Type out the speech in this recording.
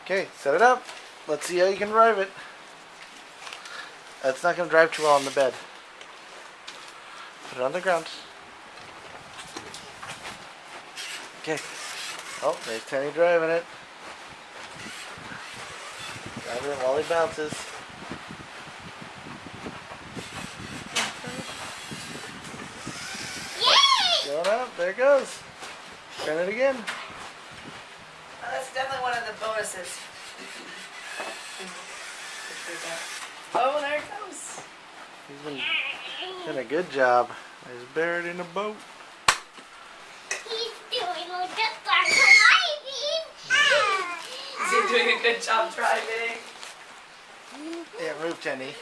Okay, set it up. Let's see how you can drive it. That's not going to drive too well on the bed. Put it on the ground. Okay. Oh, there's Tenny driving it. Driving it while he bounces. Yay! Going up. There it goes. Turn it again. Oh, that's definitely one of the bonuses. Oh, there it goes. He's been doing a good job. He's buried in a boat. He's doing a good job driving. Is he doing a good job driving? Yeah, move, Tenny.